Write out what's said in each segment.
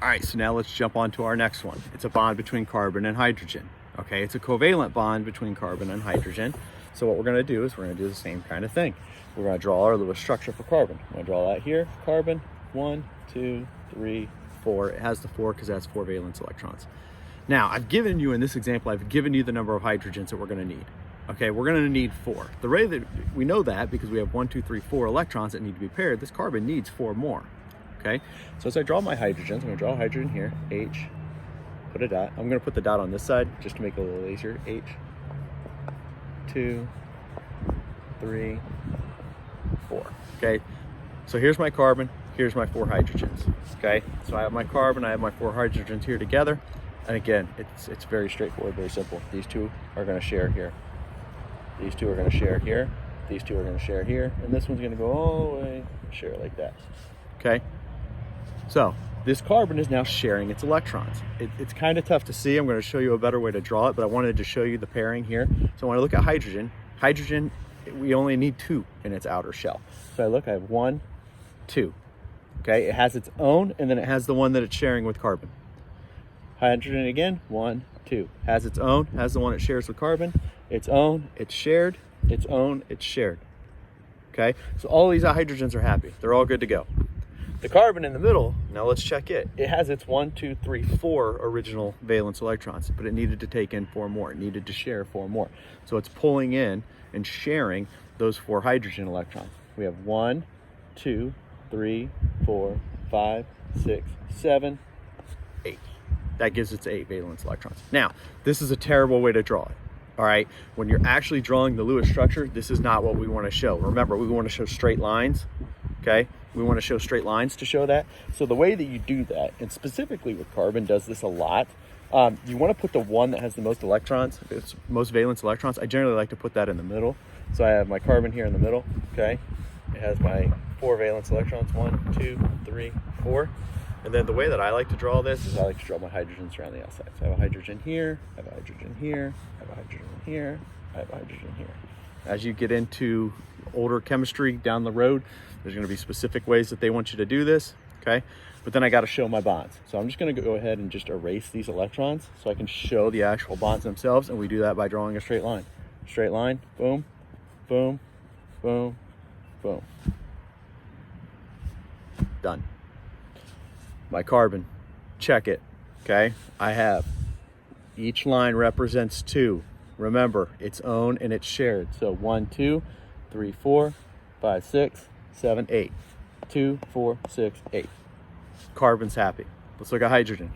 All right, so now let's jump on to our next one. It's a bond between carbon and hydrogen. Okay, it's a covalent bond between carbon and hydrogen. So what we're gonna do is we're gonna do the same kind of thing. We're gonna draw our little structure for carbon. I'm gonna draw that here, carbon, 1, 2, 3, 4. It has the 4 because it has 4 valence electrons. Now, I've given you, in this example, I've given you the number of hydrogens that we're gonna need. Okay, we're gonna need 4. The way that we know that, because we have 1, 2, 3, 4 electrons that need to be paired, this carbon needs 4 more. Okay, so as I draw my hydrogens, I'm gonna draw a hydrogen here, H, put a dot. I'm gonna put the dot on this side just to make it a little easier. H, 2, 3, 4. Okay, so here's my carbon, here's my 4 hydrogens. Okay, so I have my carbon, I have my 4 hydrogens here together. And again, it's very straightforward, very simple. These two are gonna share here. These two are gonna share here. These two are gonna share here. And this one's gonna go all the way, share like that. Okay, so this carbon is now sharing its electrons. It's kind of tough to see. I'm gonna show you a better way to draw it, but I wanted to show you the pairing here. So when I look at hydrogen, we only need 2 in its outer shell. So I look, I have 1, 2. Okay, it has its own, and then it has the one that it's sharing with carbon. Hydrogen again, 1, 2. Has its own, has the one it shares with carbon, its own, it's shared, its own, it's shared. Okay, so all these hydrogens are happy. They're all good to go. The carbon in the middle, now let's check it. It has its 1, 2, 3, 4 original valence electrons, but it needed to take in 4 more. It needed to share 4 more. So it's pulling in and sharing those 4 hydrogen electrons. We have 1, 2, 3, 4, 5, 6, 7, 8. That gives its 8 valence electrons. Now, this is a terrible way to draw it. All right, when you're actually drawing the Lewis structure, this is not what we want to show. Remember, we want to show straight lines. Okay, we want to show straight lines to show that. So the way that you do that, and specifically with carbon does this a lot, you want to put the one that has the most electrons, it's most valence electrons. I generally like to put that in the middle. So I have my carbon here in the middle. Okay, it has my 4 valence electrons, 1, 2, 3, 4. And then the way that I like to draw this is I like to draw my hydrogens around the outside. So I have a hydrogen here, I have a hydrogen here, I have a hydrogen here, I have a hydrogen here. As you get into older chemistry down the road, there's gonna be specific ways that they want you to do this, okay? But then I gotta show my bonds. So I'm just gonna go ahead and just erase these electrons so I can show the actual bonds themselves, and we do that by drawing a straight line. Straight line, boom, boom, boom, boom. Done. My carbon, check it, okay? I have, each line represents 2. Remember, its own and it's shared. So 1, 2, 3, 4, 5, 6, 7, 8. 2, 4, 6, 8. Carbon's happy. Let's look at hydrogen.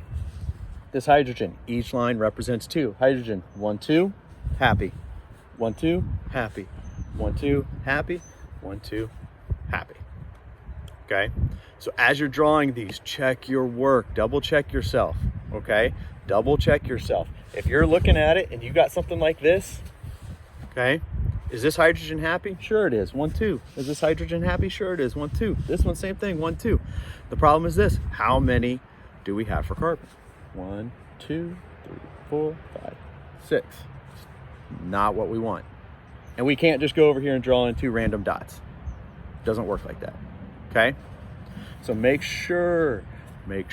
This hydrogen, each line represents 2. Hydrogen, 1, 2, happy. 1, 2, happy. 1, 2, happy. 1, 2, happy. Okay, so as you're drawing these, check your work, double check yourself, okay? Double check yourself. If you're looking at it and you got something like this, okay, is this hydrogen happy? Sure it is, 1, 2. Is this hydrogen happy? Sure it is, 1, 2. This one, same thing, 1, 2. The problem is this, how many do we have for carbon? 1, 2, 3, 4, 5, 6. Not what we want. And we can't just go over here and draw in 2 random dots. Doesn't work like that. Okay, so make sure you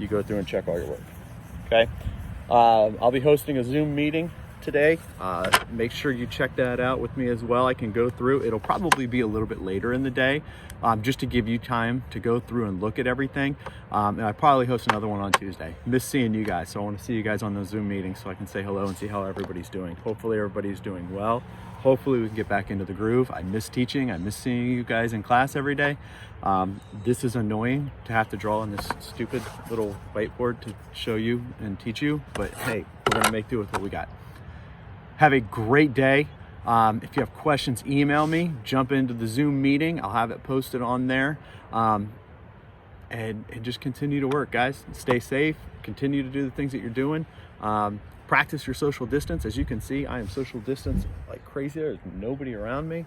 go through and check all your work. Okay, I'll be hosting a Zoom meeting today. Make sure you check that out with me as well. I can go through. It'll probably be a little bit later in the day, just to give you time to go through and look at everything. And I probably host another one on Tuesday. Miss seeing you guys, so I want to see you guys on those Zoom meetings so I can say hello and see how everybody's doing. Hopefully everybody's doing well. Hopefully we can get back into the groove. I miss teaching. I miss seeing you guys in class every day. This is annoying to have to draw on this stupid little whiteboard to show you and teach you, but hey, we're gonna make do with what we got. Have a great day. If you have questions, email me, jump into the Zoom meeting. I'll have it posted on there. And just continue to work, guys. Stay safe, continue to do the things that you're doing. Practice your social distance. As you can see, I am social distance like crazy. There's nobody around me.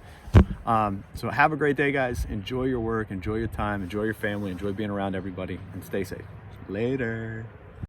So have a great day, guys. Enjoy your work, enjoy your time, enjoy your family, enjoy being around everybody, and stay safe. Later.